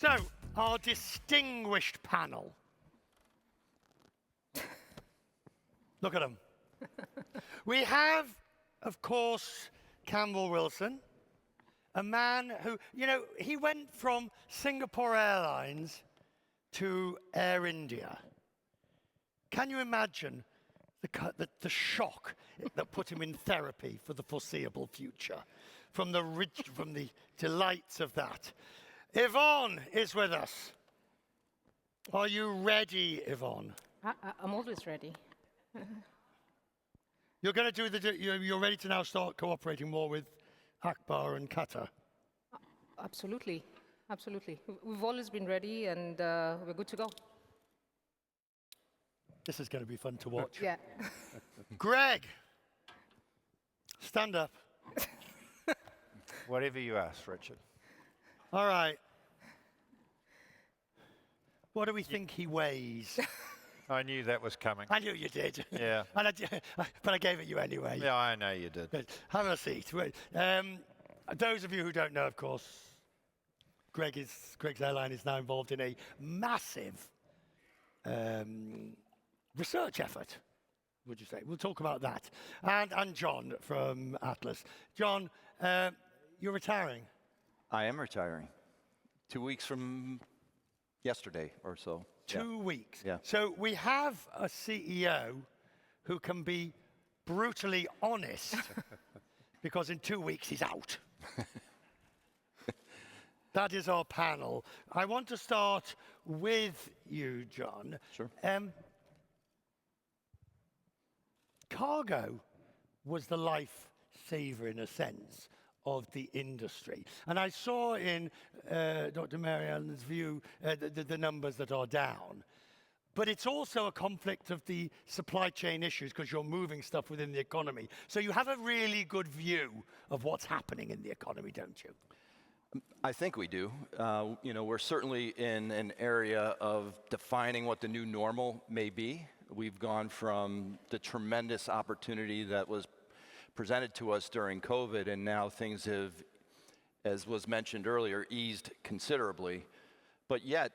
So, our distinguished panel. Look at them. We have, of course, Campbell Wilson, a man who, he went from Singapore Airlines to Air India. Can you imagine the shock that put him in therapy for the foreseeable future, from the delights of that? Yvonne is with us. Are you ready, Yvonne? I'm always ready. You're going to do you're ready to now start cooperating more with Akbar and Qatar? Absolutely, absolutely. We've always been ready, and we're good to go. This is going to be fun to watch. Yeah. Greg, stand up. Whatever you ask, Richard. All right. What do we think he weighs? I knew that was coming. I knew you did. Yeah. But I gave it you anyway. Yeah, I know you did. Good. Have a seat. Those of you who don't know, of course, Greg's airline is now involved in a massive research effort, would you say? We'll talk about that. And John from Atlas. John, you're retiring. I am retiring. 2 weeks from yesterday or so. 2 weeks. Yeah. So we have a CEO who can be brutally honest because in 2 weeks he's out. That is our panel. I want to start with you, John. Sure. Cargo was the lifesaver, in a sense, of the industry. And I saw in Dr. Marianne's view the numbers that are down. But it's also a conflict of the supply chain issues because you're moving stuff within the economy. So you have a really good view of what's happening in the economy, don't you? I think we do. We're certainly in an area of defining what the new normal may be. We've gone from the tremendous opportunity that was presented to us during COVID, and now things have, as was mentioned earlier, eased considerably. But yet,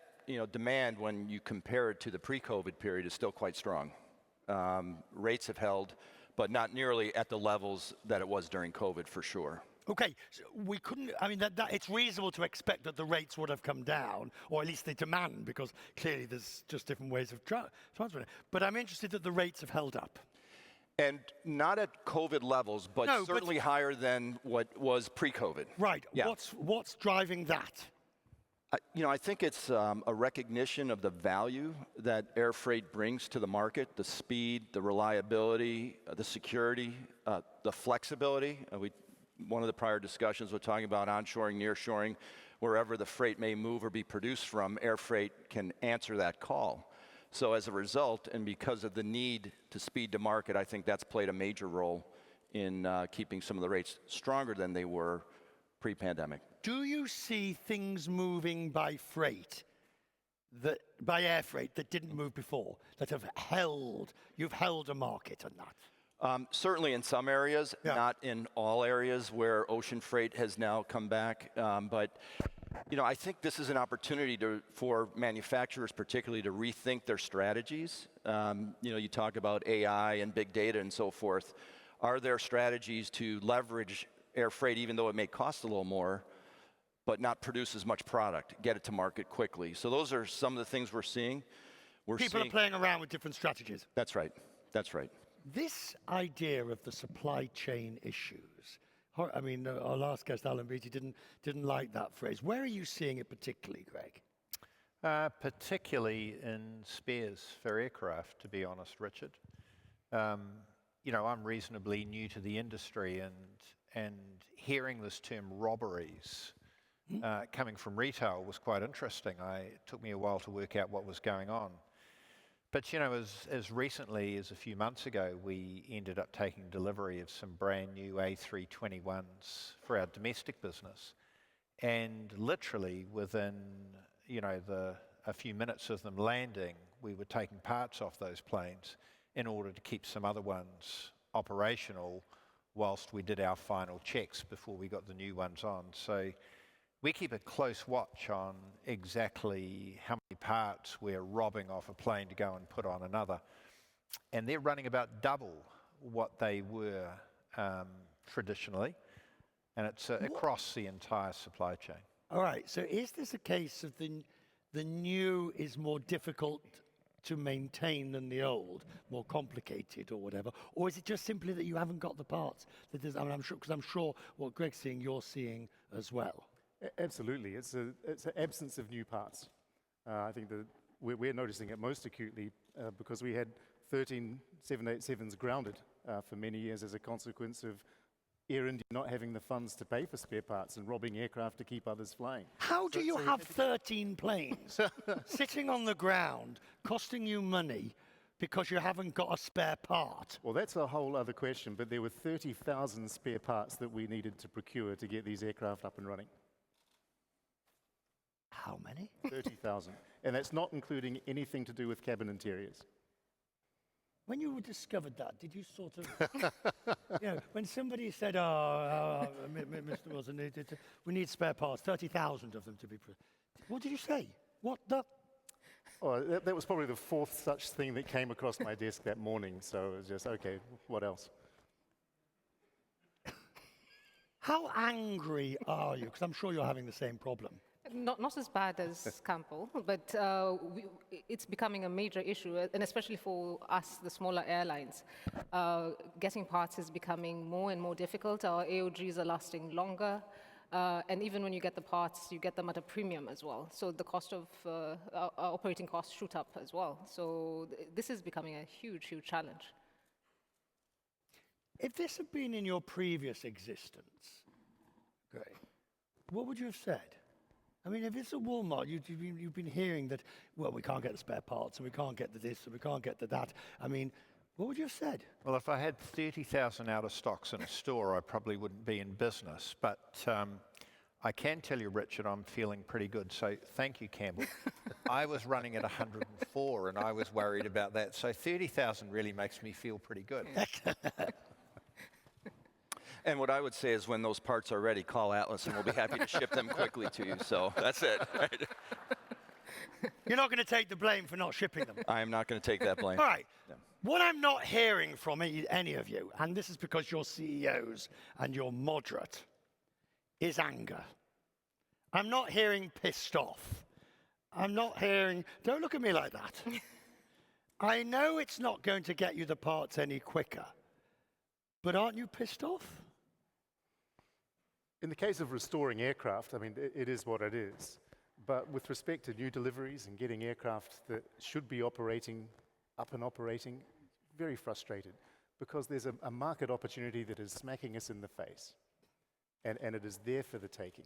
demand, when you compare it to the pre-COVID period, is still quite strong. Rates have held, but not nearly at the levels that it was during COVID, for sure. Okay, so we couldn't, it's reasonable to expect that the rates would have come down, or at least the demand, because clearly there's just different ways of transferring it. But I'm interested that the rates have held up. And not at COVID levels, but certainly higher than what was pre-COVID. Right, yeah. What's driving that? I think it's a recognition of the value that air freight brings to the market, the speed, the reliability, the security, the flexibility. One of the prior discussions we're talking about onshoring, nearshoring, wherever the freight may move or be produced from, air freight can answer that call. So as a result, and because of the need to speed to market, I think that's played a major role in keeping some of the rates stronger than they were pre-pandemic. Do you see things moving by air freight that didn't move before, that you've held a market on that? Certainly in some areas, yeah. Not in all areas where ocean freight has now come back. But I think this is an opportunity for manufacturers particularly to rethink their strategies. You talk about AI and big data and so forth. Are there strategies to leverage air freight, even though it may cost a little more, but not produce as much product, get it to market quickly? So those are some of the things we're seeing. People are playing around with different strategies. That's right. That's right. This idea of the supply chain issues, our last guest, Alan Beattie, didn't like that phrase. Where are you seeing it particularly, Greg? Particularly in spares for aircraft, to be honest, Richard. I'm reasonably new to the industry, and hearing this term robberies coming from retail was quite interesting. It took me a while to work out what was going on. But as recently as a few months ago, we ended up taking delivery of some brand new A321s for our domestic business. And literally within, a few minutes of them landing, we were taking parts off those planes in order to keep some other ones operational whilst we did our final checks before we got the new ones on. So we keep a close watch on exactly how many parts we're robbing off a plane to go and put on another. And they're running about double what they were traditionally. And it's across the entire supply chain. All right, so is this a case of the new is more difficult to maintain than the old, more complicated or whatever? Or is it just simply that you haven't got the parts? That there's, I mean, I'm sure what Greg's seeing, you're seeing as well. Absolutely, it's an absence of new parts. I think that we're noticing it most acutely because we had 13 787s grounded for many years as a consequence of Air India not having the funds to pay for spare parts and robbing aircraft to keep others flying. How do you have 13 planes sitting on the ground, costing you money because you haven't got a spare part? Well, that's a whole other question, but there were 30,000 spare parts that we needed to procure to get these aircraft up and running. How many? 30,000. And that's not including anything to do with cabin interiors. When you discovered that, did you sort of, when somebody said, Mr. Wilson, we need spare parts, 30,000 of them to be, what did you say? What the? Oh, that was probably the fourth such thing that came across my desk that morning, so it was just, okay, what else? How angry are you? Because I'm sure you're having the same problem. Not as bad as Campbell, but it's becoming a major issue, and especially for us, the smaller airlines. Getting parts is becoming more and more difficult. Our AOGs are lasting longer, and even when you get the parts, you get them at a premium as well. So the cost of our operating costs shoot up as well. So this is becoming a huge, huge challenge. If this had been in your previous existence, great, what would you have said? I mean, if it's a Walmart, you've been hearing that, well, we can't get the spare parts, and we can't get the this, and we can't get the that. I mean, what would you have said? Well, if I had 30,000 out of stocks in a store, I probably wouldn't be in business. But I can tell you, Richard, I'm feeling pretty good. So thank you, Campbell. I was running at 104, and I was worried about that. So 30,000 really makes me feel pretty good. And what I would say is when those parts are ready, call Atlas and we'll be happy to ship them quickly to you. So that's it. Right? You're not going to take the blame for not shipping them. I am not going to take that blame. All right. No. What I'm not hearing from any of you, and this is because you're CEOs and you're moderate, is anger. I'm not hearing pissed off. I'm not hearing, don't look at me like that. I know it's not going to get you the parts any quicker, but aren't you pissed off? In the case of restoring aircraft, I mean, it is what it is. But with respect to new deliveries and getting aircraft that should be operating, up and operating, very frustrated because there's a market opportunity that is smacking us in the face. And it is there for the taking.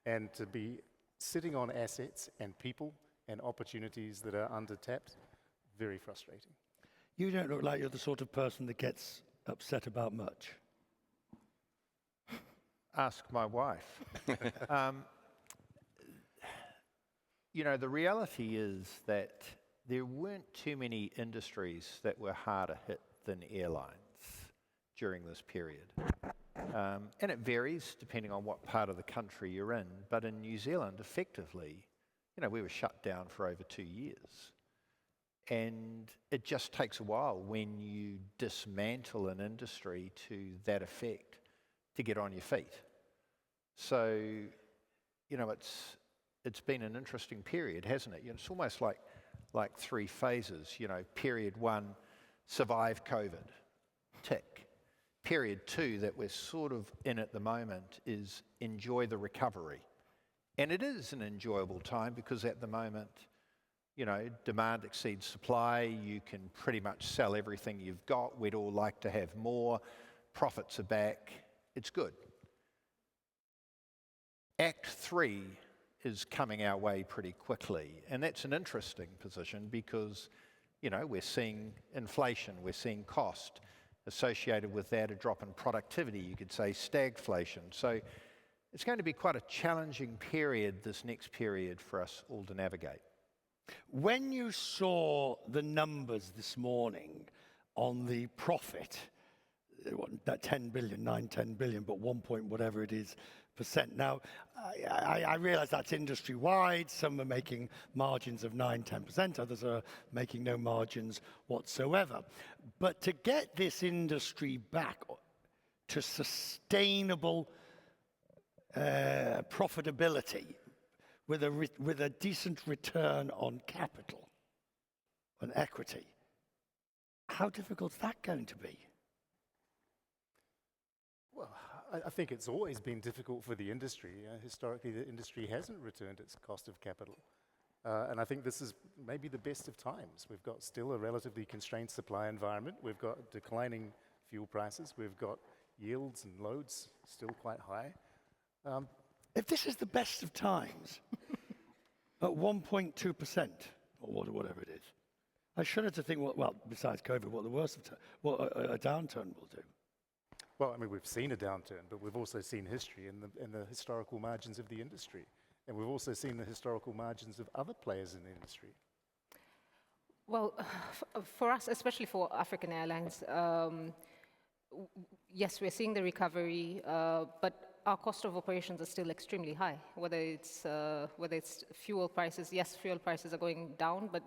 And to be sitting on assets and people and opportunities that are undertapped, very frustrating. You don't look like you're the sort of person that gets upset about much. Ask my wife. The reality is that there weren't too many industries that were harder hit than airlines during this period. And it varies depending on what part of the country you're in. But in New Zealand, effectively, we were shut down for over 2 years. And it just takes a while when you dismantle an industry to that effect to get on your feet. So, it's been an interesting period, hasn't it? It's almost like three phases. Period one, survive COVID, tick. Period two, that we're sort of in at the moment, is enjoy the recovery. And it is an enjoyable time because at the moment, demand exceeds supply. You can pretty much sell everything you've got. We'd all like to have more. Profits are back. It's good. Act 3 is coming our way pretty quickly. And that's an interesting position because, we're seeing inflation, we're seeing cost. Associated with that, a drop in productivity, you could say stagflation. So it's going to be quite a challenging period, this next period, for us all to navigate. When you saw the numbers this morning on the profit, that 10 billion, 10 billion, but 1 point whatever it is Now, I realize that's industry-wide. Some are making margins of 9, 10%. Others are making no margins whatsoever. But to get this industry back to sustainable profitability with a decent return on capital, on equity, how difficult is that going to be? Well, I think it's always been difficult for the industry. Historically, the industry hasn't returned its cost of capital. And I think this is maybe the best of times. We've got still a relatively constrained supply environment. We've got declining fuel prices. We've got yields and loads still quite high. If this is the best of times, at 1.2%, or whatever it is, I shudder to think, well, besides COVID, what the worst of what a downturn will do. Well, I mean, we've seen a downturn, but we've also seen history in the historical margins of the industry. And we've also seen the historical margins of other players in the industry. Well, for us, especially for African airlines, yes, we're seeing the recovery, but our cost of operations are still extremely high. Whether it's fuel prices, yes, fuel prices are going down, but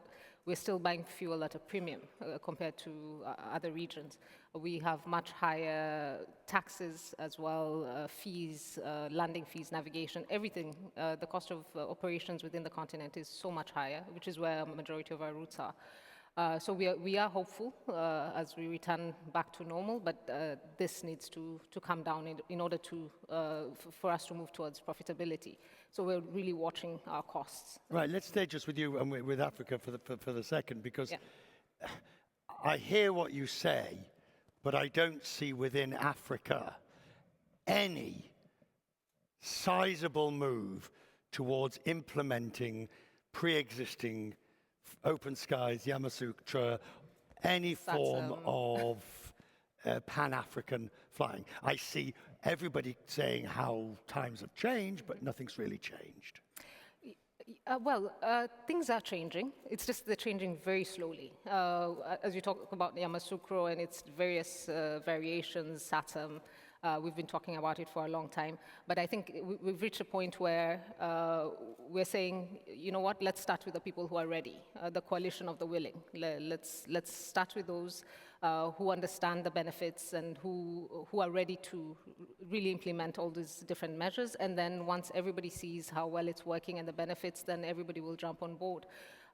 we're still buying fuel at a premium compared to other regions. We have much higher taxes as well, fees, landing fees, navigation, everything. The cost of operations within the continent is so much higher, which is where a majority of our routes are. So we are hopeful as we return back to normal, but this needs to come down in order to for us to move towards profitability. So we're really watching our costs. Right, let's stay just with you and with Africa for the second, because Yeah. I hear what you say, but I don't see within Africa any sizable move towards implementing pre-existing open skies, Yamoussoukro, any form of Pan-African flying. I see everybody saying how times have changed, but nothing's really changed. Things are changing. It's just they're changing very slowly. As you talk about Yamoussoukro and its various variations, SATAM, we've been talking about it for a long time. But I think we've reached a point where we're saying, you know what, let's start with the people who are ready, the coalition of the willing. Let's start with those who understand the benefits and who are ready to really implement all these different measures. And then once everybody sees how well it's working and the benefits, then everybody will jump on board.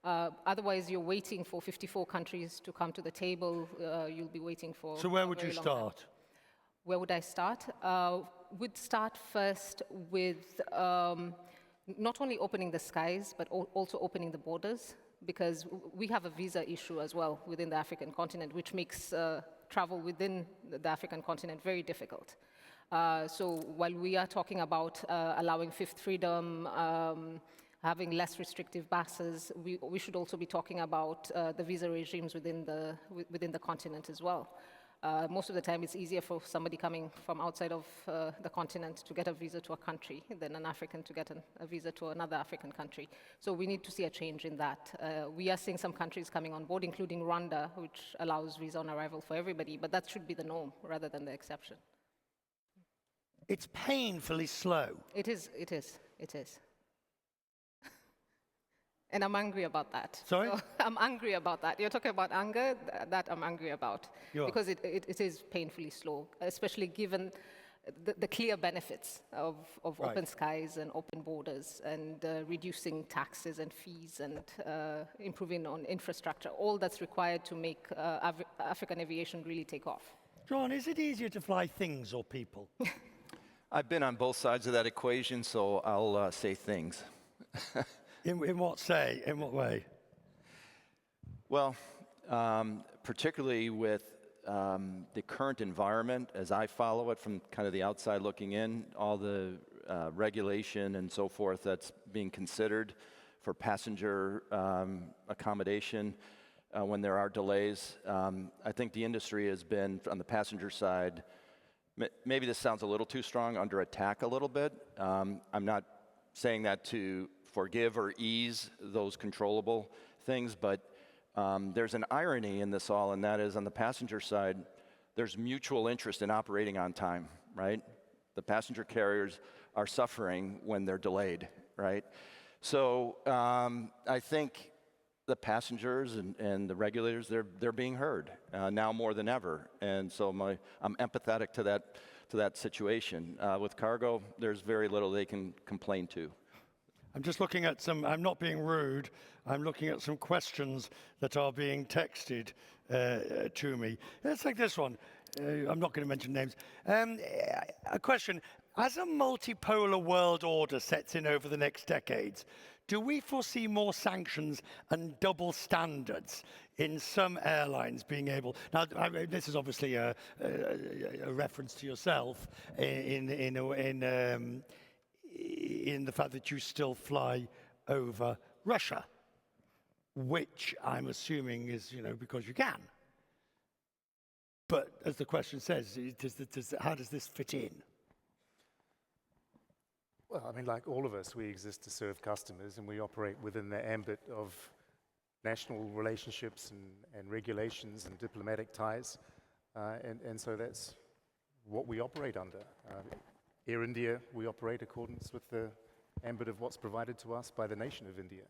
Otherwise, you're waiting for 54 countries to come to the table. You'll be waiting for. So where would you start? Where would I start? Would start first with not only opening the skies, but also opening the borders, because we have a visa issue as well within the African continent, which makes travel within the African continent very difficult. So while we are talking about allowing fifth freedom, having less restrictive passes, we should also be talking about the visa regimes within the continent as well. Most of the time, it's easier for somebody coming from outside of the continent to get a visa to a country than an African to get a visa to another African country. So we need to see a change in that. We are seeing some countries coming on board, including Rwanda, which allows visa on arrival for everybody, but that should be the norm rather than the exception. It's painfully slow. It is. And I'm angry about that. Sorry? So I'm angry about that. You're talking about anger, that I'm angry about. Because it is painfully slow, especially given the clear benefits of Right. open skies and open borders and reducing taxes and fees and improving on infrastructure, all that's required to make African aviation really take off. John, is it easier to fly things or people? I've been on both sides of that equation, so I'll say things. In what way? Well, particularly with the current environment, as I follow it from kind of the outside looking in, all the regulation and so forth that's being considered for passenger accommodation when there are delays. I think the industry has been, on the passenger side, maybe this sounds a little too strong, under attack a little bit. I'm not saying that to forgive or ease those controllable things, but there's an irony in this all, and that is on the passenger side, there's mutual interest in operating on time, right? The passenger carriers are suffering when they're delayed, right? So I think the passengers and the regulators, they're being heard now more than ever. And so I'm empathetic to that situation. With cargo, there's very little they can complain to. I'm just looking at I'm not being rude, I'm looking at some questions that are being texted to me. Let's take this one. I'm not going to mention names. A question, as a multipolar world order sets in over the next decades, do we foresee more sanctions and double standards in some airlines being able... Now, this is obviously a reference to yourself in the fact that you still fly over Russia, which I'm assuming is, because you can. But as the question says, how does this fit in? Well, I mean, like all of us, we exist to serve customers, and we operate within the ambit of national relationships and regulations and diplomatic ties. And so that's what we operate under. Air India, we operate accordance with the ambit of what's provided to us by the nation of India.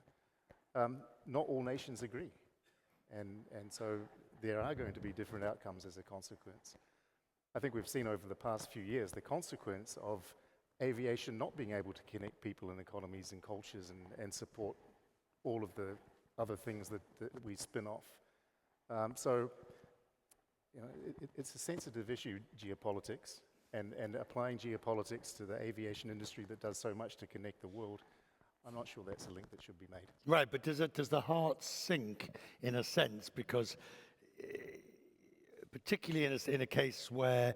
Not all nations agree. And so there are going to be different outcomes as a consequence. I think we've seen over the past few years the consequence of aviation not being able to connect people and economies and cultures and support all of the other things that we spin off. So, it's a sensitive issue, geopolitics, and applying geopolitics to the aviation industry that does so much to connect the world. I'm not sure that's a link that should be made. Right, but does the heart sink in a sense? Because particularly in a case where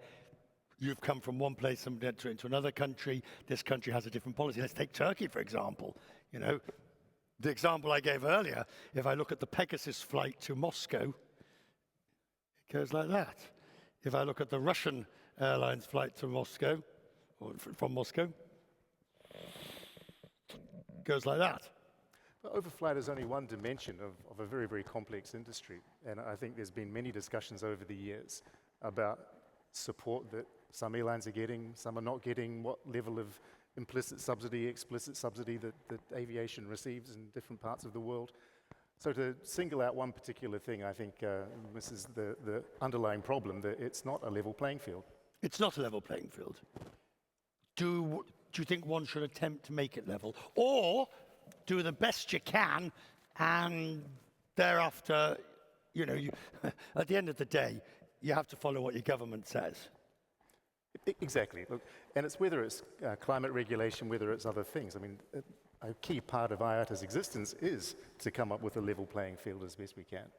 you've come from one place and into another country, this country has a different policy. Let's take Turkey, for example. The example I gave earlier, if I look at the Pegasus flight to Moscow, it goes like that. If I look at the Russian Airlines flight to Moscow, or from Moscow, it goes like that. But overflight is only one dimension of a very, very complex industry. And I think there's been many discussions over the years about support that some airlines are getting, some are not getting, what level of implicit subsidy, explicit subsidy that aviation receives in different parts of the world. So to single out one particular thing, I think misses the underlying problem, that it's not a level playing field. It's not a level playing field. Do you think one should attempt to make it level? Or do the best you can, and thereafter, at the end of the day, you have to follow what your government says? Exactly. Look, and it's whether it's climate regulation, whether it's other things. I mean, a key part of IATA's existence is to come up with a level playing field as best we can.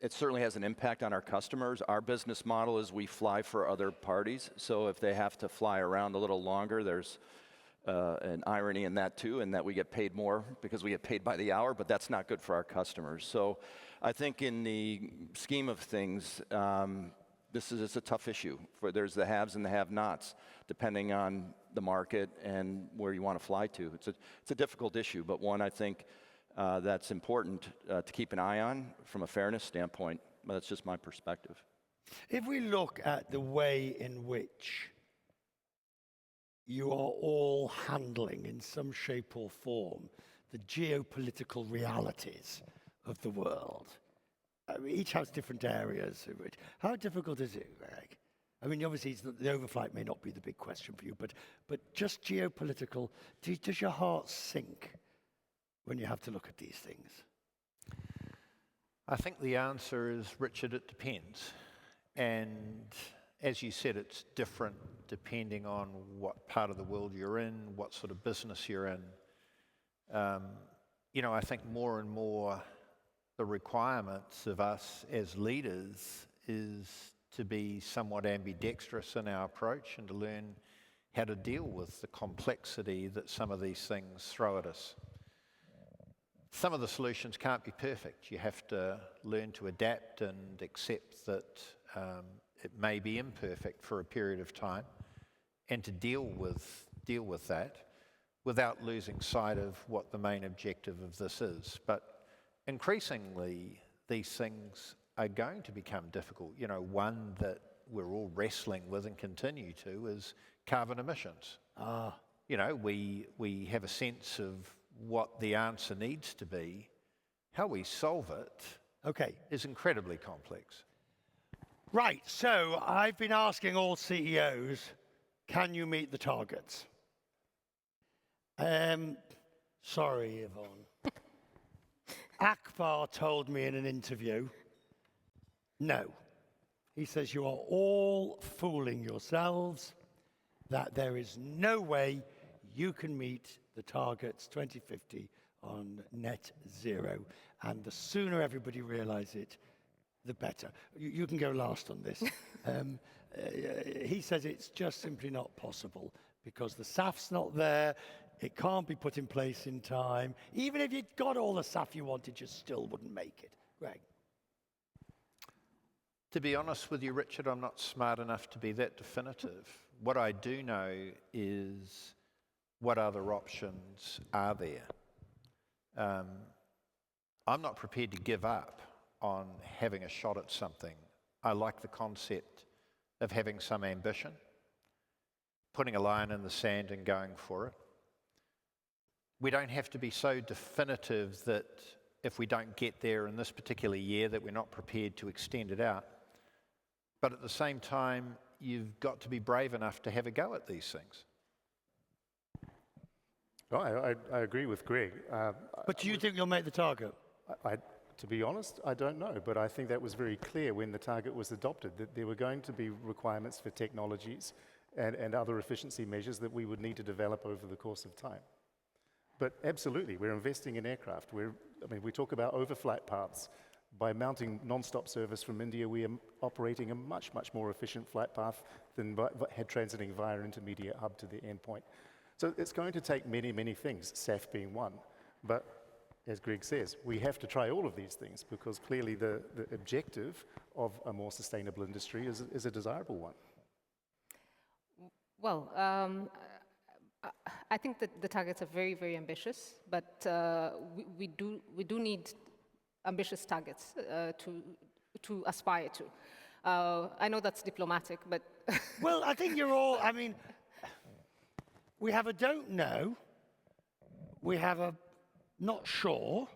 It certainly has an impact on our customers. Our business model is we fly for other parties. So if they have to fly around a little longer, there's an irony in that too, in that we get paid more because we get paid by the hour, but that's not good for our customers. So I think in the scheme of things, it's a tough issue. There's the haves and the have-nots, depending on the market and where you want to fly to. It's a difficult issue, but one I think that's important to keep an eye on from a fairness standpoint. But that's just my perspective. If we look at the way in which you are all handling, in some shape or form, the geopolitical realities of the world, each has different areas. How difficult is it, Greg? I mean, obviously, the overflight may not be the big question for you, but just geopolitical, does your heart sink when you have to look at these things? I think the answer is, Richard, it depends. And as you said, it's different depending on what part of the world you're in, what sort of business you're in. I think more and more the requirements of us as leaders is to be somewhat ambidextrous in our approach and to learn how to deal with the complexity that some of these things throw at us. Some of the solutions can't be perfect. You have to learn to adapt and accept that it may be imperfect for a period of time, and to deal with that without losing sight of what the main objective of this is. But increasingly, these things are going to become difficult. One that we're all wrestling with and continue to is carbon emissions. You know, we have a sense of what the answer needs to be. How we solve it is incredibly complex. Right, so I've been asking all CEOs, can you meet the targets? Sorry, Yvonne. Akbar told me in an interview, no. He says you are all fooling yourselves, that there is no way you can meet the targets 2050 on net zero. And the sooner everybody realize it, the better. You can go last on this. He says it's just simply not possible because the SAF's not there. It can't be put in place in time. Even if you'd got all the SAF you wanted, you still wouldn't make it. Greg? To be honest with you, Richard, I'm not smart enough to be that definitive. What I do know is what other options are there. I'm not prepared to give up on having a shot at something. I like the concept of having some ambition, putting a line in the sand and going for it. We don't have to be so definitive that if we don't get there in this particular year that we're not prepared to extend it out. But at the same time, you've got to be brave enough to have a go at these things. Oh, I agree with Greg. But do you think you'll make the target? To be honest, I don't know, but I think that was very clear when the target was adopted, that there were going to be requirements for technologies and other efficiency measures that we would need to develop over the course of time. But absolutely, we're investing in aircraft. We talk about overflight paths. By mounting non-stop service from India, we are operating a much, much more efficient flight path than transiting via intermediate hub to the endpoint. So it's going to take many, many things, SAF being one. But as Greg says, we have to try all of these things because clearly the objective of a more sustainable industry is a desirable one. Well, I think that the targets are very, very ambitious, but we do need ambitious targets to aspire to. I know that's diplomatic, but... Well, I think you're all, we have a don't know, we have a not sure,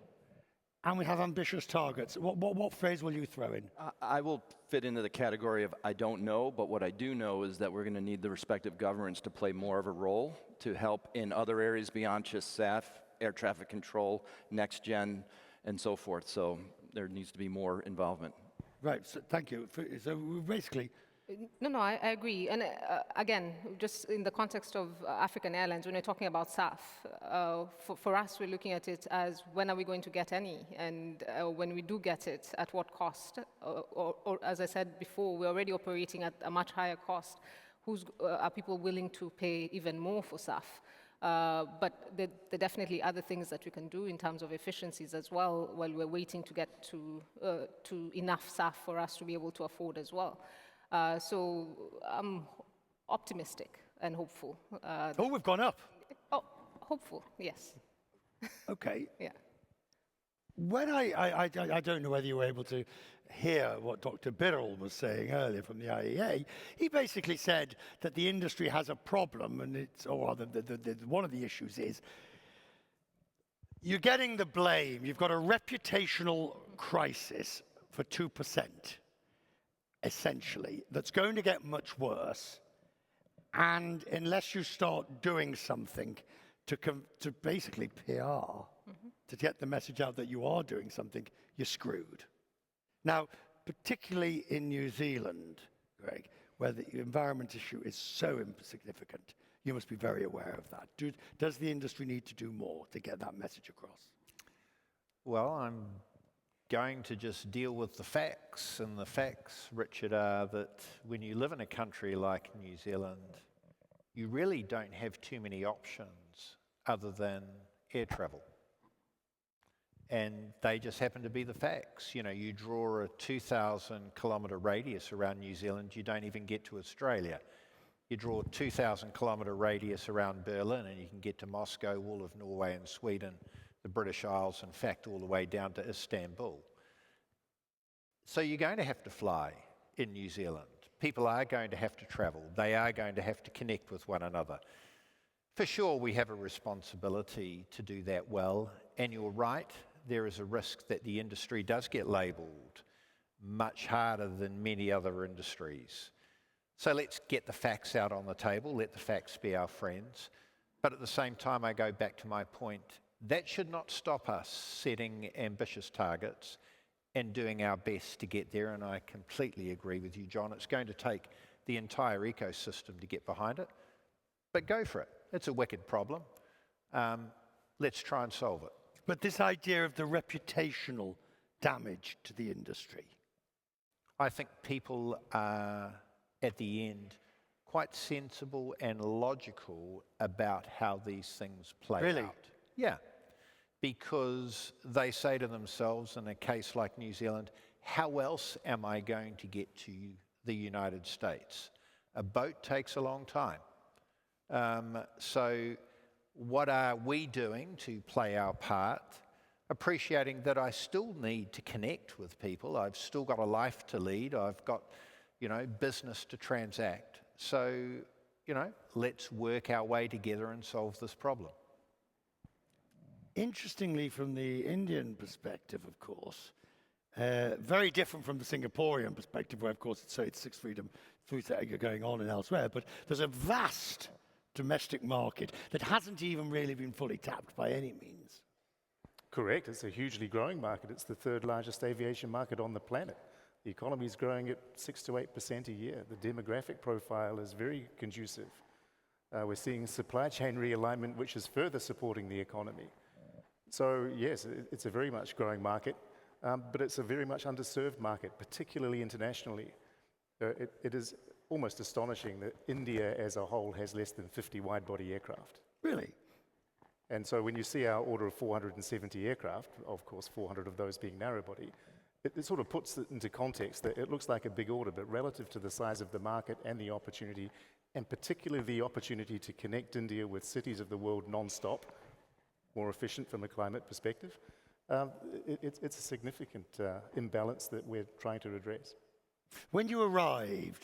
and we have ambitious targets. What phrase will you throw in? I will fit into the category of I don't know, but what I do know is that we're going to need the respective governments to play more of a role to help in other areas beyond just SAF, air traffic control, next gen, and so forth. So there needs to be more involvement. Right, so thank you. So basically... No, I agree. And again, just in the context of African airlines, when we're talking about SAF, for us, we're looking at it as when are we going to get any? And when we do get it, at what cost? Or as I said before, we're already operating at a much higher cost. Are people willing to pay even more for SAF? But there are definitely other things that we can do in terms of efficiencies as well while we're waiting to get to enough SAF for us to be able to afford as well. So I'm optimistic and hopeful. we've gone up. Oh, hopeful, yes. Okay. Yeah. When I don't know whether you were able to hear what Dr. Birrell was saying earlier from the IATA. He basically said that the industry has a problem, and one of the issues is you're getting the blame. You've got a reputational crisis for 2%. Essentially, that's going to get much worse, and unless you start doing something to basically PR, to get the message out that you are doing something, you're screwed. Now, particularly in New Zealand, Greg, where the environment issue is so insignificant, you must be very aware of that. Does the industry need to do more to get that message across? Well, I'm going to just deal with the facts, and the facts, Richard, are that when you live in a country like New Zealand, you really don't have too many options other than air travel. And they just happen to be the facts. You know, you draw a 2,000 kilometre radius around New Zealand, you don't even get to Australia. You draw a 2,000 kilometre radius around Berlin and you can get to Moscow, all of Norway and Sweden, the British Isles, in fact, all the way down to Istanbul. So you're going to have to fly in New Zealand. People are going to have to travel. They are going to have to connect with one another. For sure, we have a responsibility to do that well, and you're right, there is a risk that the industry does get labelled much harder than many other industries. So let's get the facts out on the table, let the facts be our friends, but at the same time I go back to my point, that should not stop us setting ambitious targets and doing our best to get there, and I completely agree with you, John. It's going to take the entire ecosystem to get behind it, but go for it. It's a wicked problem. Let's try and solve it. But this idea of the reputational damage to the industry. I think people are, at the end, quite sensible and logical about how these things play Really? out. Yeah, because they say to themselves, in a case like New Zealand, how else am I going to get to the United States? A boat takes a long time. So what are we doing to play our part? Appreciating that I still need to connect with people. I've still got a life to lead. I've got, business to transact. So, let's work our way together and solve this problem. Interestingly, from the Indian perspective, of course, very different from the Singaporean perspective, where, of course, it's sixth freedom, going on and elsewhere, but there's a vast domestic market that hasn't even really been fully tapped by any means. Correct. It's a hugely growing market. It's the third largest aviation market on the planet. The economy is growing at 6 to 8% a year. The demographic profile is very conducive. We're seeing supply chain realignment, which is further supporting the economy. So yes, it's a very much growing market, but it's a very much underserved market, particularly internationally. It is almost astonishing that India as a whole has less than 50 wide-body aircraft. Really? And so when you see our order of 470 aircraft, of course 400 of those being narrow-body, it sort of puts it into context that it looks like a big order, but relative to the size of the market and the opportunity, and particularly the opportunity to connect India with cities of the world non-stop, more efficient from a climate perspective, it's a significant imbalance that we're trying to address. When you arrived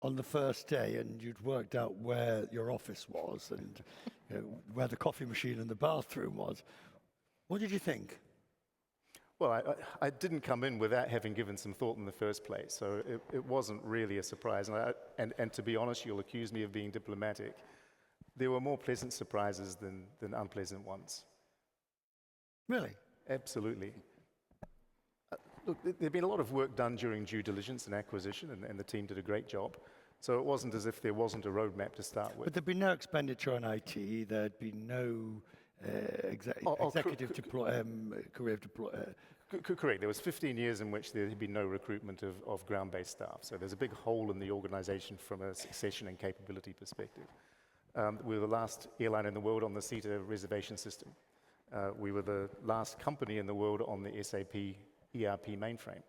on the first day and you'd worked out where your office was and where the coffee machine and the bathroom was, what did you think? Well, I didn't come in without having given some thought in the first place, so it wasn't really a surprise. And to be honest, you'll accuse me of being diplomatic. There were more pleasant surprises than unpleasant ones. Really? Absolutely. Look, there'd been a lot of work done during due diligence and acquisition, and the team did a great job. So it wasn't as if there wasn't a roadmap to start with. But there'd been no expenditure on IT, there'd been no executive career deploy. Correct. There was 15 years in which there had been no recruitment of ground-based staff. So there's a big hole in the organization from a succession and capability perspective. We were the last airline in the world on the SETA reservation system. We were the last company in the world on the SAP ERP mainframe.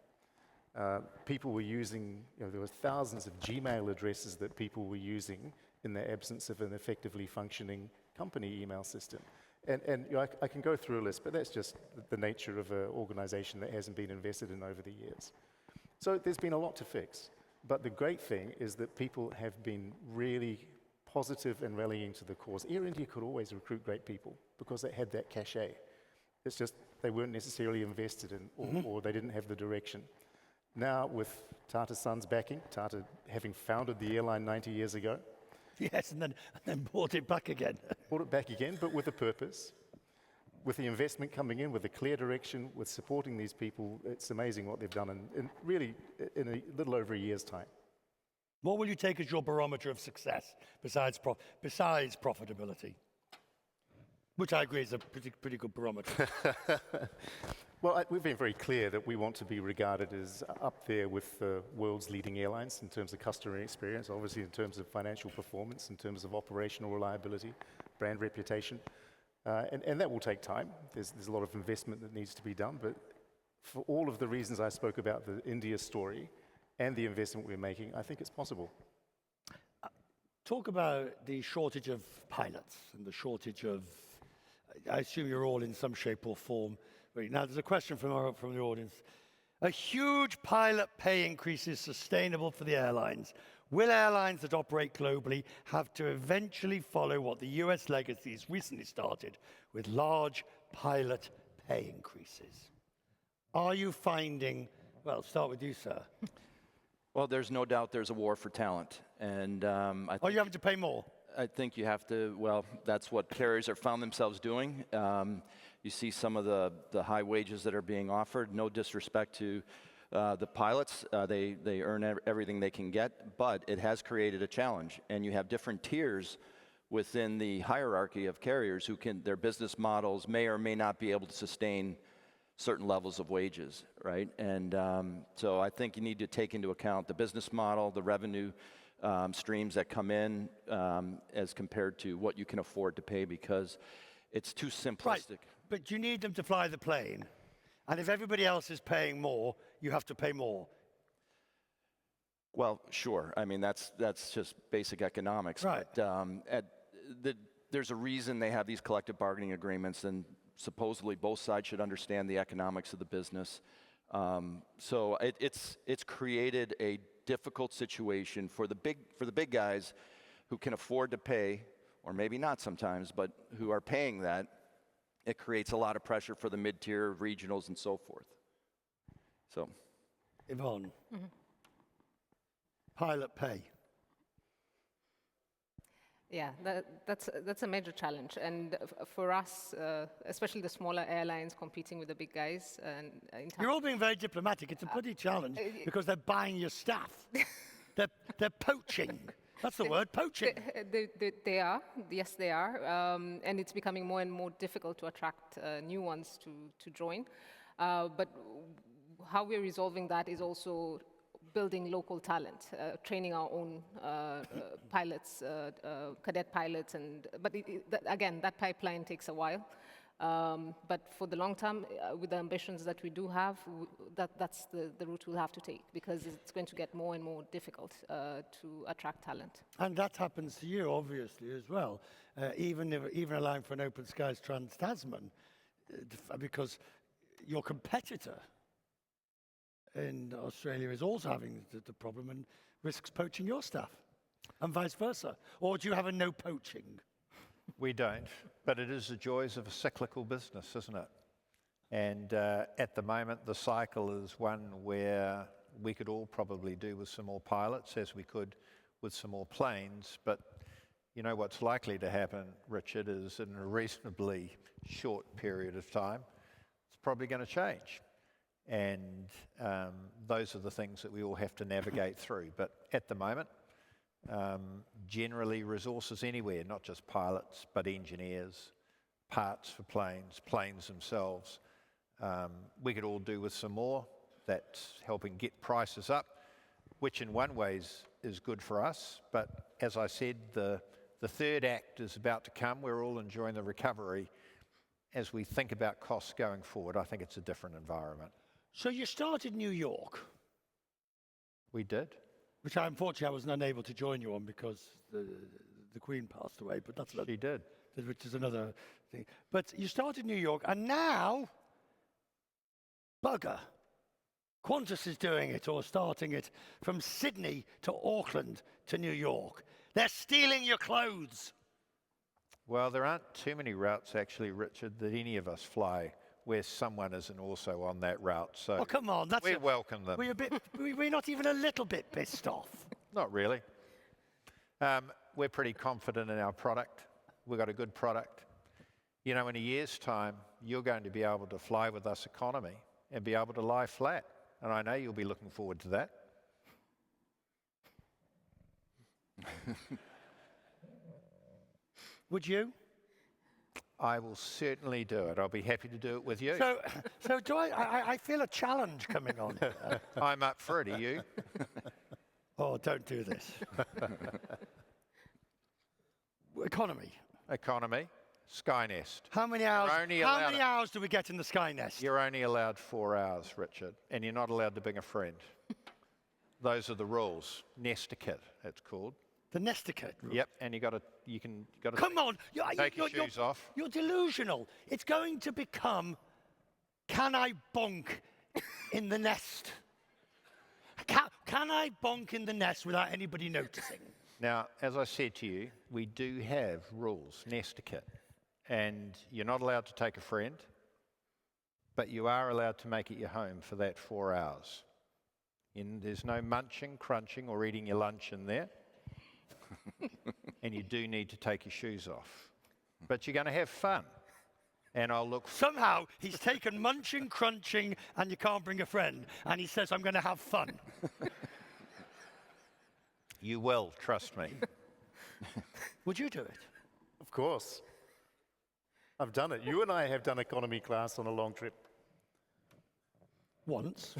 People were using, there were thousands of Gmail addresses that people were using in the absence of an effectively functioning company email system. And I can go through a list, but that's just the nature of an organization that hasn't been invested in over the years. So there's been a lot to fix. But the great thing is that people have been really positive and rallying to the cause. Air India could always recruit great people because they had that cachet. It's just they weren't necessarily invested in, or they didn't have the direction. Now, with Tata Sons backing, Tata having founded the airline 90 years ago. Yes, and then bought it back again. Bought it back again, but with a purpose. With the investment coming in, with a clear direction, with supporting these people, it's amazing what they've done in really in a little over a year's time. What will you take as your barometer of success besides profitability? Which I agree is a pretty good barometer. Well, we've been very clear that we want to be regarded as up there with the world's leading airlines in terms of customer experience, obviously in terms of financial performance, in terms of operational reliability, brand reputation. And that will take time. There's a lot of investment that needs to be done. But for all of the reasons I spoke about, the India story and the investment we're making, I think it's possible. Talk about the shortage of pilots and the shortage of, I assume you're all in some shape or form. Now, there's a question from the audience. A huge pilot pay increase is sustainable for the airlines. Will airlines that operate globally have to eventually follow what the US legacies recently started with large pilot pay increases? Are you finding, well, start with you, sir. Well, there's no doubt there's a war for talent. And Are you having to pay more? I think you have to, well, that's what carriers have found themselves doing. You see some of the high wages that are being offered. No disrespect to the pilots. They earn everything they can get, but it has created a challenge. And you have different tiers within the hierarchy of carriers who their business models may or may not be able to sustain certain levels of wages, right? And so I think you need to take into account the business model, the revenue streams that come in as compared to what you can afford to pay, because it's too simplistic. Right, but you need them to fly the plane. And if everybody else is paying more, you have to pay more. Well, sure. I mean, that's just basic economics. Right. But there's a reason they have these collective bargaining agreements, and supposedly both sides should understand the economics of the business. So it's created a difficult situation for the big guys who can afford to pay, or maybe not sometimes, but who are paying that. It creates a lot of pressure for the mid-tier regionals and so forth. So, Yvonne, pilot pay. Yeah, that's a major challenge, and for us, especially the smaller airlines competing with the big guys. And You're all being very diplomatic. It's a bloody challenge because they're buying your staff. they're poaching. That's the word, poaching. They are, yes, they are, and it's becoming more and more difficult to attract new ones to join. But how we're resolving that is also building local talent, training our own pilots, cadet pilots, but again, that pipeline takes a while. But for the long term, with the ambitions that we do have, that's the route we'll have to take, because it's going to get more and more difficult to attract talent. And that happens to you, obviously, as well, even allowing for an open skies Trans-Tasman, because your competitor in Australia is also having the problem and risks poaching your staff, and vice versa. Or do you have a no poaching? We don't, but it is the joys of a cyclical business, isn't it? And at the moment, the cycle is one where we could all probably do with some more pilots, as we could with some more planes. But you know what's likely to happen, Richard, is in a reasonably short period of time, it's probably going to change. And those are the things that we all have to navigate through. But at the moment, generally resources anywhere, not just pilots, but engineers, parts for planes themselves. We could all do with some more. That's helping get prices up, which in one way is good for us. But as I said, the third act is about to come. We're all enjoying the recovery. As we think about costs going forward, I think it's a different environment. So you started New York. We did. Which unfortunately I was unable to join you on because the Queen passed away, but that's She did. Which is another thing. But you started New York, and now, bugger, Qantas is doing it, or starting it, from Sydney to Auckland to New York. They're stealing your clothes. Well, there aren't too many routes, actually, Richard, that any of us fly where someone isn't also on that route. So oh, come on. We welcome them. We're not even a little bit pissed off. Not really. We're pretty confident in our product. We've got a good product. You know, in a year's time, you're going to be able to fly with us economy and be able to lie flat. And I know you'll be looking forward to that. Would you? I will certainly do it. I'll be happy to do it with you. So do I feel a challenge coming on. I'm up for it. Are you? Oh, don't do this. Economy. Skynest. How many hours do we get in the Skynest? You're only allowed 4 hours, Richard, and you're not allowed to bring a friend. Those are the rules. Nestiquette, it's called. The Nestiquette rule. Yep, and you got to. Come on, take your shoes off. You're delusional. It's going to become, can I bonk in the nest? Can I bonk in the nest without anybody noticing? Now, as I said to you, we do have rules, nest etiquette, and you're not allowed to take a friend, but you are allowed to make it your home for that 4 hours. And there's no munching, crunching, or eating your lunch in there. And you do need to take your shoes off. But you're going to have fun. And I'll look... Somehow, he's taken munching, crunching, and you can't bring a friend, and he says, I'm going to have fun. You will, trust me. Would you do it? Of course. I've done it. You and I have done economy class on a long trip. Once.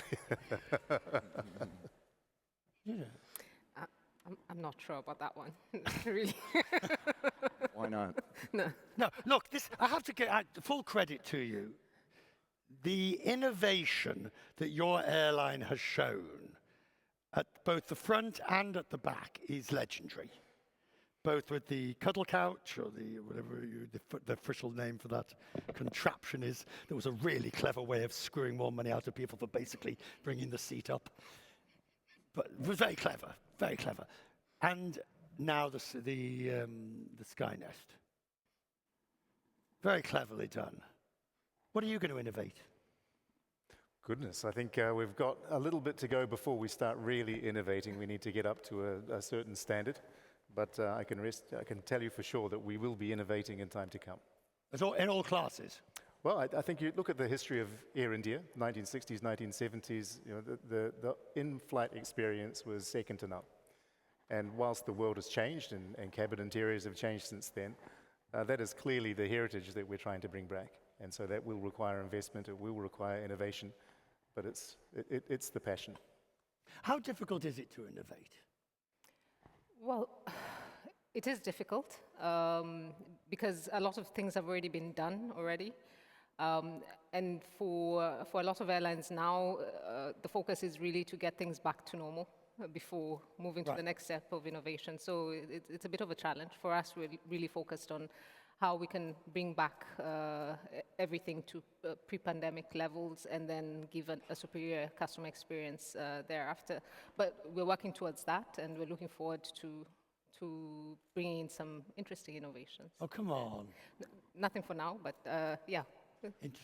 I'm not sure about that one, really. Why not? No. No, look, I have to get full credit to you. The innovation that your airline has shown at both the front and at the back is legendary. Both with the cuddle couch, or the whatever the official name for that contraption is. There was a really clever way of screwing more money out of people for basically bringing the seat up. But it was very clever, very clever. And now the Skynest. Very cleverly done. What are you going to innovate? Goodness, I think we've got a little bit to go before we start really innovating. We need to get up to a certain standard. But I can tell you for sure that we will be innovating in time to come. In all classes? Well, I think you look at the history of Air India, 1960s, 1970s, you know, the in-flight experience was second to none. And whilst the world has changed and cabin interiors have changed since then, that is clearly the heritage that we're trying to bring back. And so that will require investment, it will require innovation, but it's the passion. How difficult is it to innovate? Well, it is difficult because a lot of things have already been done already. And for a lot of airlines now, the focus is really to get things back to normal before moving to the next step of innovation. So it's a bit of a challenge. For us, we're really focused on how we can bring back everything to pre-pandemic levels and then give a superior customer experience thereafter. But we're working towards that, and we're looking forward to bringing in some interesting innovations. Oh, come on. Nothing for now, but yeah.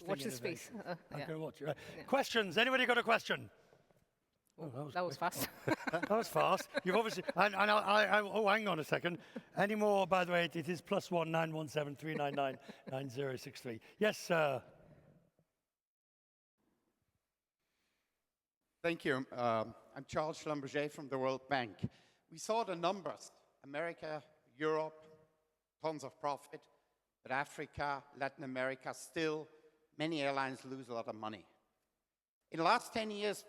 Watch this space. I'm going to watch it. Right. Yeah. Questions? Anybody got a question? Oh, that was fast. That was fast. You've obviously, oh, hang on a second. Any more, by the way, it is +1 917 399 9063. Yes, sir. Thank you. I'm Charles Schlumberger from the World Bank. We saw the numbers. America, Europe, tons of profit. But Africa, Latin America, still, many airlines lose a lot of money. In the last 10 years,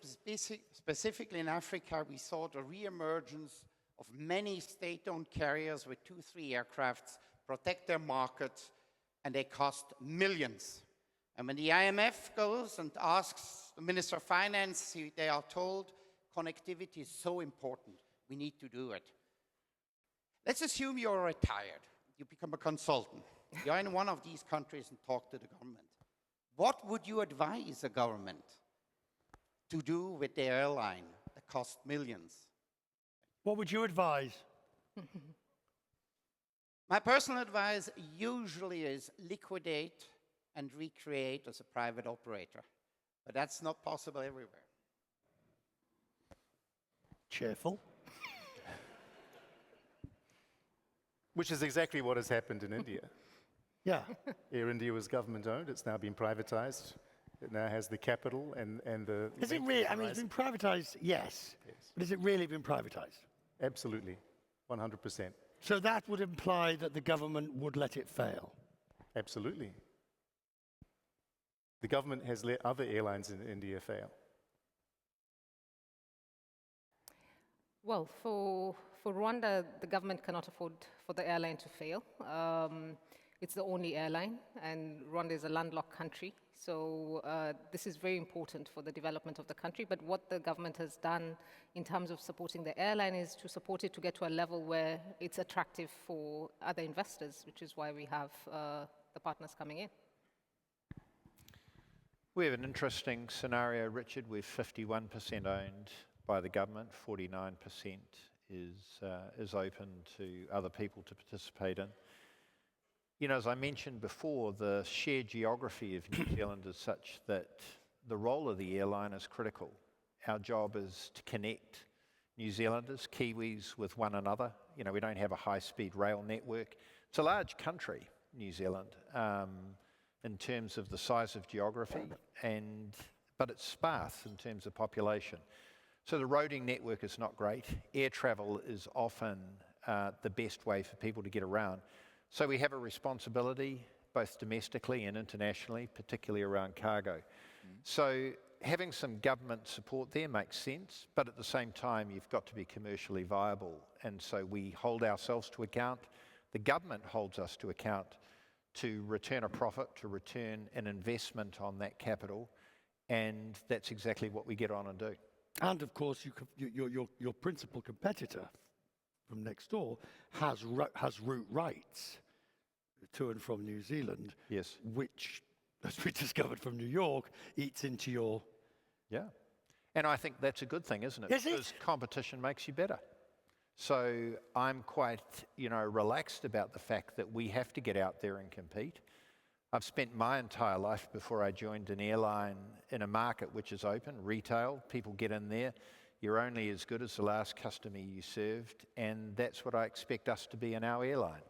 specifically in Africa, we saw the re-emergence of many state-owned carriers with 2-3 aircrafts protect their markets, and they cost millions. And when the IMF goes and asks the Minister of Finance, they are told connectivity is so important, we need to do it. Let's assume you're retired, you become a consultant. You're in one of these countries and talk to the government. What would you advise a government to do with their airline that costs millions? What would you advise? My personal advice usually is liquidate and recreate as a private operator. But that's not possible everywhere. Cheerful. Which is exactly what has happened in India. Yeah. Air India was government-owned. It's now been privatized. It now has the capital and the... Is it really? I mean, it's been privatized, yes. But has it really been privatized? Absolutely, 100%. So that would imply that the government would let it fail? Absolutely. The government has let other airlines in India fail. Well, for Rwanda, the government cannot afford for the airline to fail. It's the only airline, and Rwanda is a landlocked country. So this is very important for the development of the country. But what the government has done in terms of supporting the airline is to support it to get to a level where it's attractive for other investors, which is why we have the partners coming in. We have an interesting scenario, Richard. We're 51% owned by the government, 49% is open to other people to participate in. You know, as I mentioned before, the shared geography of New Zealand is such that the role of the airline is critical. Our job is to connect New Zealanders, Kiwis, with one another. You know, we don't have a high-speed rail network. It's a large country, New Zealand, in terms of the size of geography, but it's sparse in terms of population. So the roading network is not great. Air travel is often the best way for people to get around. So we have a responsibility, both domestically and internationally, particularly around cargo. So having some government support there makes sense, but at the same time, you've got to be commercially viable. And so we hold ourselves to account. The government holds us to account to return a profit, to return an investment on that capital, and that's exactly what we get on and do. And of course, your principal competitor from next door has route rights to and from New Zealand, Yes. which, as we discovered from New York, eats into your... Yeah. And I think that's a good thing, isn't it? Is it? Because competition makes you better. So I'm quite, relaxed about the fact that we have to get out there and compete. I've spent my entire life before I joined an airline in a market which is open, retail. People get in there. You're only as good as the last customer you served, and that's what I expect us to be in our airline.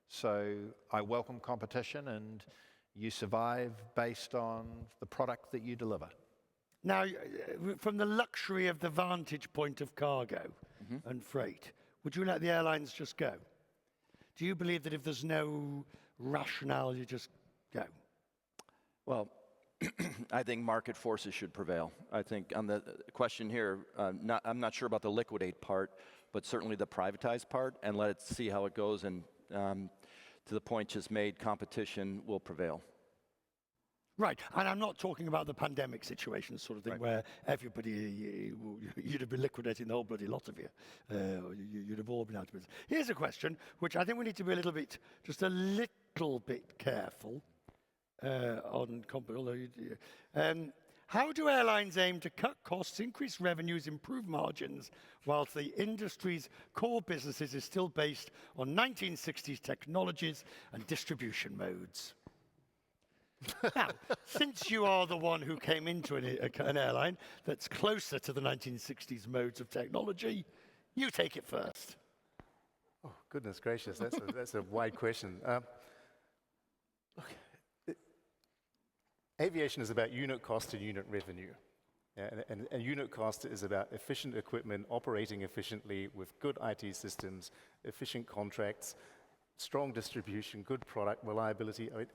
So I welcome competition, and you survive based on the product that you deliver. Now, from the luxury of the vantage point of cargo and freight, would you let the airlines just go? Do you believe that if there's no rationale, you just go? Well, I think market forces should prevail. I think on the question here, I'm not sure about the liquidate part, but certainly the privatize part, and let it see how it goes. And to the point just made, competition will prevail. Right, and I'm not talking about the pandemic situation sort of thing, where everybody, you'd have been liquidating the whole bloody lot of you. You'd have all been out of business. Here's a question, which I think we need to be just a little bit careful on, how do airlines aim to cut costs, increase revenues, improve margins, whilst the industry's core businesses is still based on 1960s technologies and distribution modes? Now, since you are the one who came into an airline that's closer to the 1960s modes of technology, you take it first. Oh, goodness gracious, that's a wide question. Look, aviation is about unit cost and unit revenue. Yeah, and unit cost is about efficient equipment, operating efficiently with good IT systems, efficient contracts, strong distribution, good product, reliability. I mean,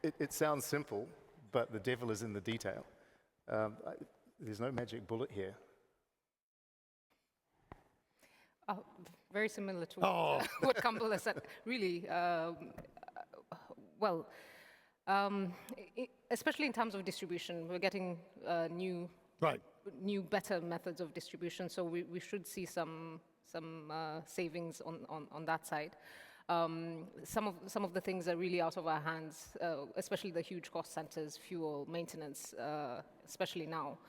it sounds simple, but the devil is in the detail. There's no magic bullet here. Very similar to what Campbell has said. Really, especially in terms of distribution, we're getting new, better methods of distribution. So we should see some savings on that side. Some of the things are really out of our hands, especially the huge cost centers, fuel, maintenance, especially now,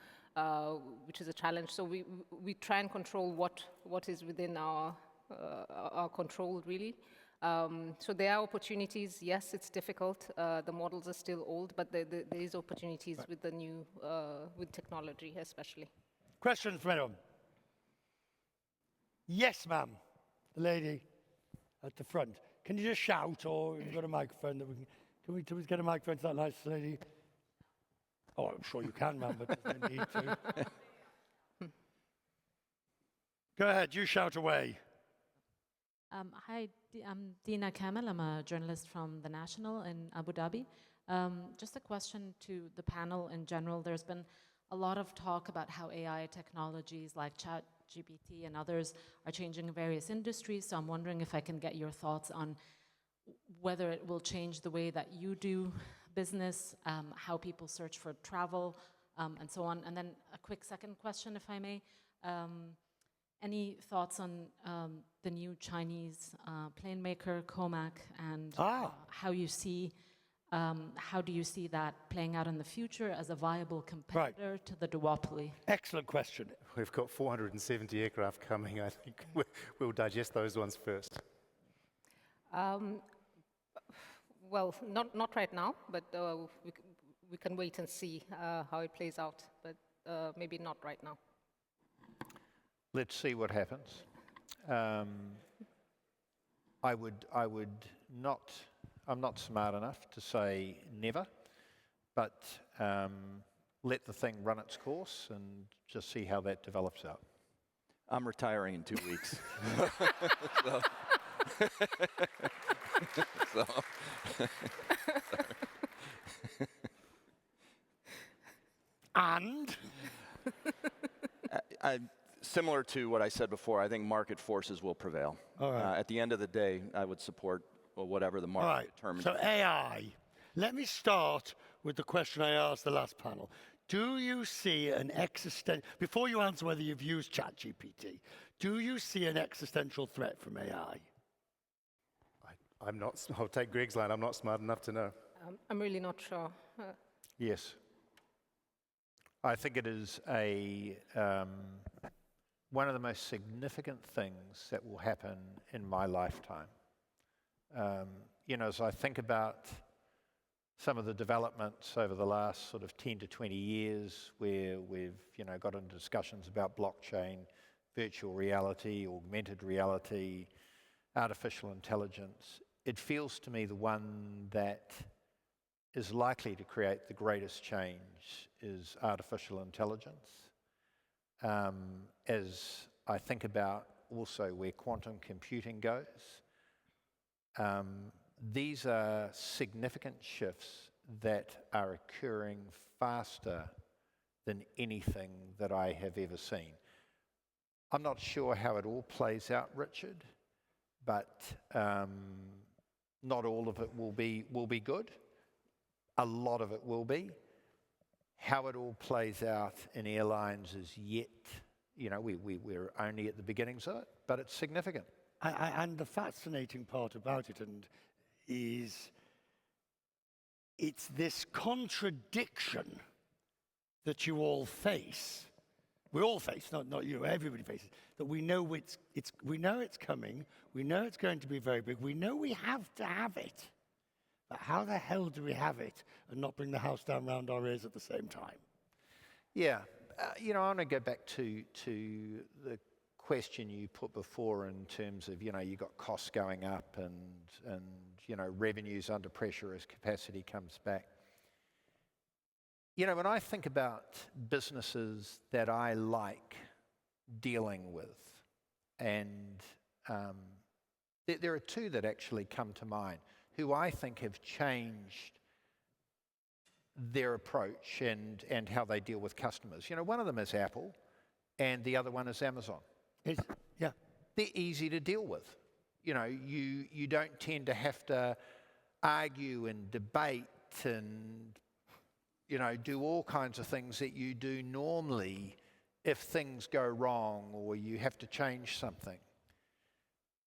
which is a challenge. So we try and control what is within our control, really. So there are opportunities. Yes, it's difficult. The models are still old, but there is opportunities with the new, with technology, especially. Questions from anyone? Yes, ma'am. The lady at the front. Can you just shout, or you've got a microphone that can we get a microphone to that nice lady? Oh, I'm sure you can, ma'am, but there's no need to. Go ahead, you shout away. Hi, I'm Dina Kamel. I'm a journalist from The National in Abu Dhabi. Just a question to the panel in general. There's been a lot of talk about how AI technologies like ChatGPT and others are changing various industries. So I'm wondering if I can get your thoughts on whether it will change the way that you do business, how people search for travel, and so on. And then a quick second question, if I may. Any thoughts on the new Chinese plane maker, Comac, and how you see How do you see that playing out in the future as a viable competitor to the duopoly? Excellent question. We've got 470 aircraft coming. I think we'll digest those ones first. Well, not right now, but we can wait and see how it plays out, but maybe not right now. Let's see what happens. I'm not smart enough to say never, but let the thing run its course and just see how that develops out. I'm retiring in 2 weeks. So. And? Similar to what I said before, I think market forces will prevail. All right. At the end of the day, I would support whatever the All market right, determines. so AI. Let me start with the question I asked the last panel. Do you see an existential, before you answer whether you've used ChatGPT, do you see an existential threat from AI? I'm not, I'll take Greg's line, I'm not smart enough to know. I'm really not sure. Yes. I think it is one of the most significant things that will happen in my lifetime. You know, as I think about some of the developments over the last sort of 10 to 20 years where we've, you know, got into discussions about blockchain, virtual reality, augmented reality, artificial intelligence, it feels to me the one that is likely to create the greatest change is artificial intelligence. As I think about also where quantum computing goes, these are significant shifts that are occurring faster than anything that I have ever seen. I'm not sure how it all plays out, Richard, but not all of it will be good. A lot of it will be. How it all plays out in airlines is yet, you know, we're only at the beginnings of it, but it's significant. And the fascinating part about it is it's this contradiction that you all face. We all face, not you, everybody faces, that we know we know it's coming, we know it's going to be very big, we know we have to have it. But how the hell do we have it and not bring the house down round our ears at the same time? Yeah, you know, I want to go back to the question you put before in terms of, you know, you got costs going up and you know, revenues under pressure as capacity comes back. You know, when I think about businesses that I like dealing with, and there are two that actually come to mind, who I think have changed their approach and how they deal with customers. You know, one of them is Apple, and the other one is Amazon. Yeah. They're easy to deal with. You know, you don't tend to have to argue and debate and, you know, do all kinds of things that you do normally if things go wrong or you have to change something.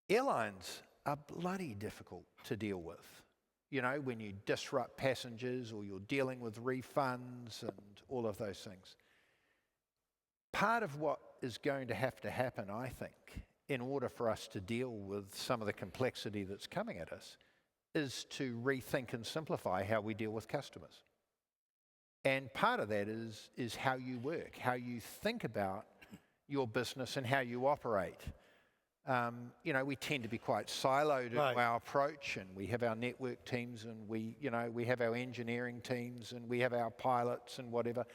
Airlines are bloody difficult to deal with. You know, when you disrupt passengers or you're dealing with refunds and all of those things. Part of what is going to have to happen, I think, in order for us to deal with some of the complexity that's coming at us, is to rethink and simplify how we deal with customers. And part of that is how you work, how you think about your business and how you operate. You know, we tend to be quite siloed in our approach, and we have our network teams, and we have our engineering teams, and we have our pilots and whatever.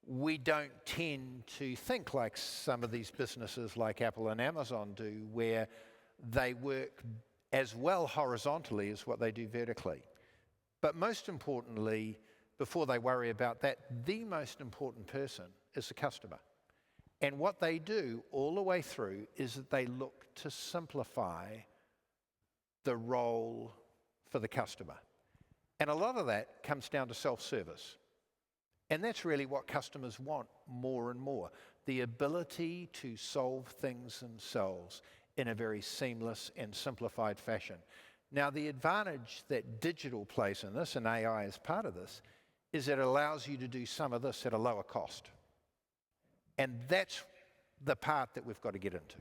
We don't tend to think like some of these businesses like Apple and Amazon do, where they work as well horizontally as what they do vertically. But most importantly, before they worry about that, the most important person is the customer. And what they do all the way through is that they look to simplify the role for the customer. And a lot of that comes down to self-service. And that's really what customers want more and more, the ability to solve things themselves in a very seamless and simplified fashion. Now, the advantage that digital plays in this, and AI is part of this, is it allows you to do some of this at a lower cost. And that's the part that we've got to get into.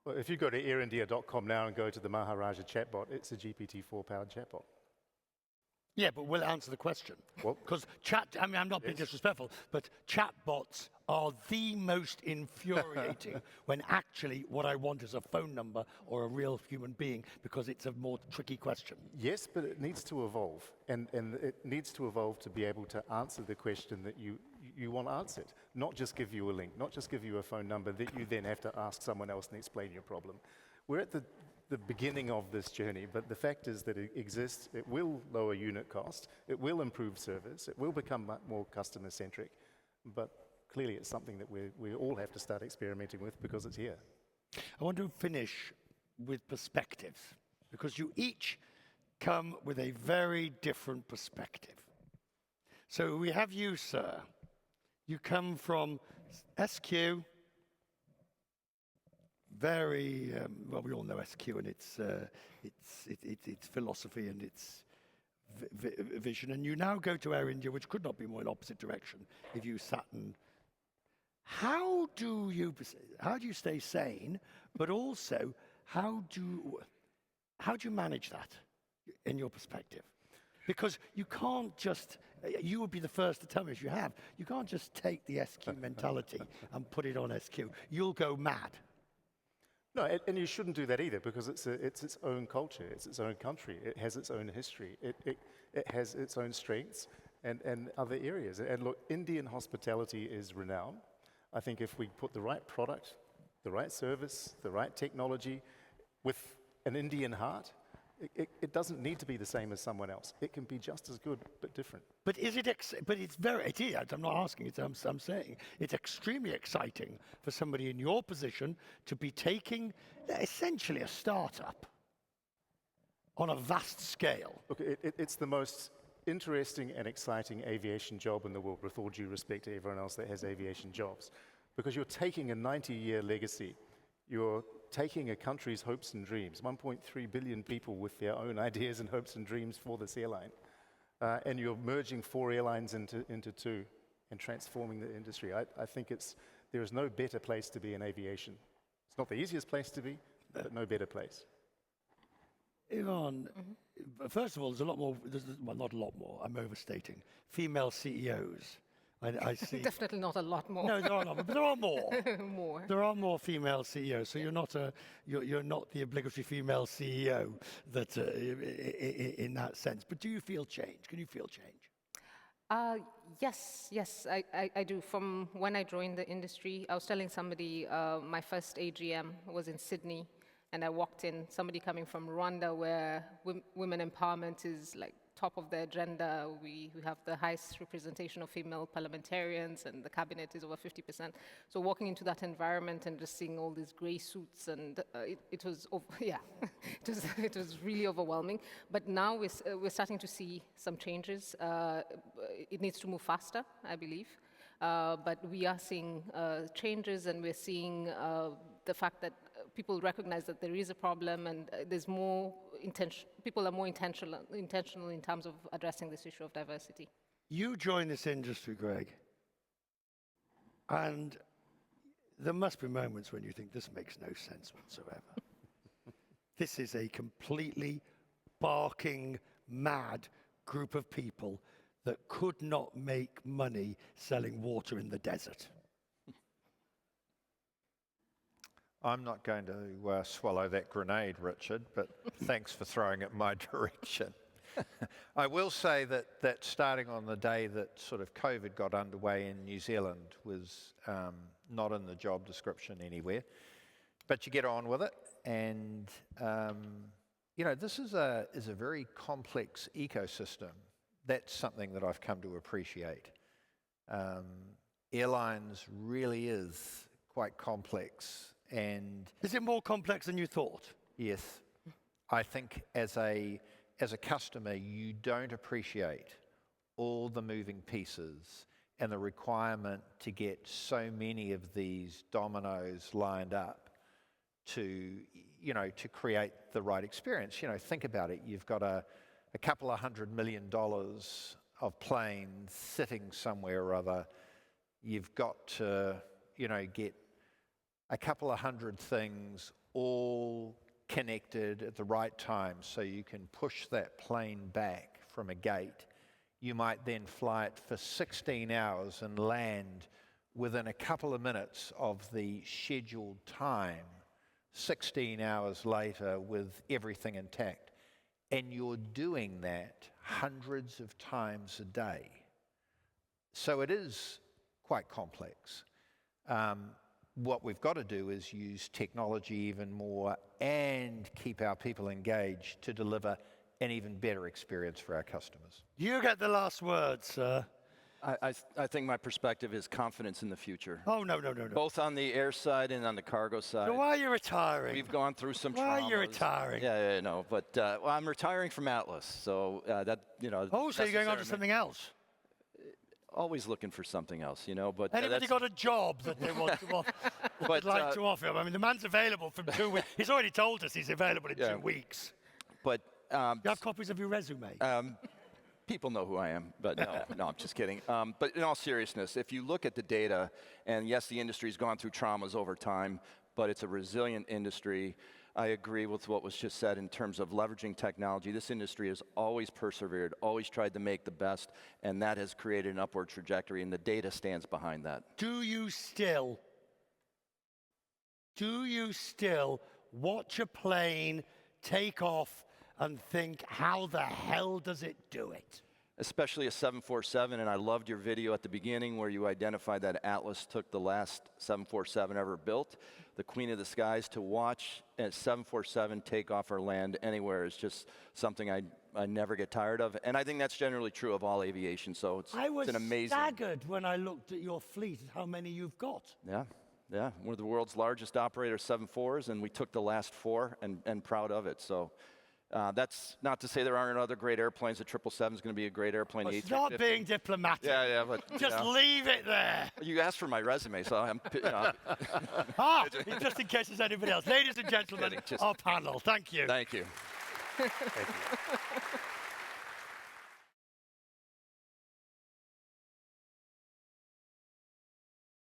Well, if you go to airindia.com now and go to the Maharaja chatbot, it's a GPT-4 powered chatbot. Yeah, but will it answer the question? Well- Because I mean, I'm not being disrespectful, but chatbots are the most infuriating when actually what I want is a phone number or a real human being, because it's a more tricky question. Yes, but it needs to evolve, and it needs to evolve to be able to answer the question that you want answered, not just give you a link, not just give you a phone number that you then have to ask someone else and explain your problem. We're at the beginning of this journey, but the fact is that it exists, it will lower unit cost, it will improve service, it will become more customer-centric, but clearly it's something that we all have to start experimenting with because it's here. I want to finish with perspectives, because you each come with a very different perspective. So we have you, sir. You come from SQ, very, well, we all know SQ and its philosophy and its vision. And you now go to Air India, which could not be more in opposite direction if you sat and... How do you stay sane, but also how do you manage that in your perspective? Because you can't just, you would be the first to tell me if you have, you can't just take the SQ mentality and put it on SQ. You'll go mad. No, and you shouldn't do that either, because it's its own culture, it's its own country, it has its own history, it has its own strengths and other areas. And look, Indian hospitality is renowned. I think if we put the right product, the right service, the right technology with an Indian heart, it doesn't need to be the same as someone else. It can be just as good, but different. But is it? But it's very. It is. I'm not asking. I'm saying it's extremely exciting for somebody in your position to be taking essentially a startup on a vast scale. Look, it's the most interesting and exciting aviation job in the world, with all due respect to everyone else that has aviation jobs, because you're taking a 90-year legacy. You're taking a country's hopes and dreams, 1.3 billion people with their own ideas and hopes and dreams for this airline, and you're merging 4 airlines into 2 and transforming the industry. I think there is no better place to be in aviation. It's not the easiest place to be, but no better place. Yvonne, first of all, there's a lot more, well, not a lot more, I'm overstating, female CEOs. I see. Definitely not a lot more. No, there are not, but there are more. More. There are more female CEOs, so you're not the obligatory female CEO that in that sense. But do you feel change? Can you feel change? Yes, I do. From when I joined the industry, I was telling somebody my first AGM was in Sydney, and I walked in, somebody coming from Rwanda, where women empowerment is like top of the agenda. We have the highest representation of female parliamentarians, and the cabinet is over 50%. So walking into that environment and just seeing all these grey suits, and it was, yeah, it was really overwhelming. But now we're starting to see some changes. It needs to move faster, I believe. But we are seeing changes, and we're seeing the fact that people recognize that there is a problem, and there's more people are more intentional in terms of addressing this issue of diversity. You joined this industry, Greg, and there must be moments when you think this makes no sense whatsoever. This is a completely barking, mad group of people that could not make money selling water in the desert. I'm not going to swallow that grenade, Richard, but thanks for throwing it my direction. I will say that starting on the day that sort of COVID got underway in New Zealand was not in the job description anywhere, but you get on with it. And, you know, this is a very complex ecosystem. That's something that I've come to appreciate. Airlines really is quite complex. And is it more complex than you thought? Yes. I think as a customer, you don't appreciate all the moving pieces and the requirement to get so many of these dominoes lined up to, to create the right experience. Think about it. You've got a couple of $100 million of planes sitting somewhere or other. You've got to, get a couple of hundred things all connected at the right time so you can push that plane back from a gate. You might then fly it for 16 hours and land within a couple of minutes of the scheduled time, 16 hours later with everything intact. And you're doing that hundreds of times a day. So it is quite complex. What we've got to do is use technology even more and keep our people engaged to deliver an even better experience for our customers. You get the last word, sir. I think my perspective is confidence in the future. Oh, no. Both on the air side and on the cargo side. So why are you retiring? We've gone through some traumas. Why are you retiring? Yeah, no. But well, I'm retiring from Atlas, so that, Oh, so you're going on to something else? Always looking for something else, But Anybody got a job that they want to would like to offer him? I mean, the man's available from 2 weeks. He's already told us he's available in 2 weeks. But you have copies of your resume? People know who I am, but no, I'm just kidding. But in all seriousness, if you look at the data, and yes, the industry's gone through traumas over time, but it's a resilient industry. I agree with what was just said in terms of leveraging technology. This industry has always persevered, always tried to make the best, and that has created an upward trajectory, and the data stands behind that. Do you still watch a plane take off and think, how the hell does it do it? Especially a 747, and I loved your video at the beginning where you identified that Atlas took the last 747 ever built, the queen of the skies. To watch a 747 take off or land anywhere is just something I never get tired of, and I think that's generally true of all aviation, so it's an amazing... I was staggered when I looked at your fleet, how many you've got. Yeah, we're the world's largest operator of 747s, and we took the last 4 and proud of it, so... that's not to say there aren't other great airplanes. The 777 is going to be a great airplane. Well, it's not being diplomatic. Yeah, but just leave it there. You asked for my resume, so I'm. Just in case there's anybody else. Ladies and gentlemen, our panel. Thank you. Thank you. Thank you.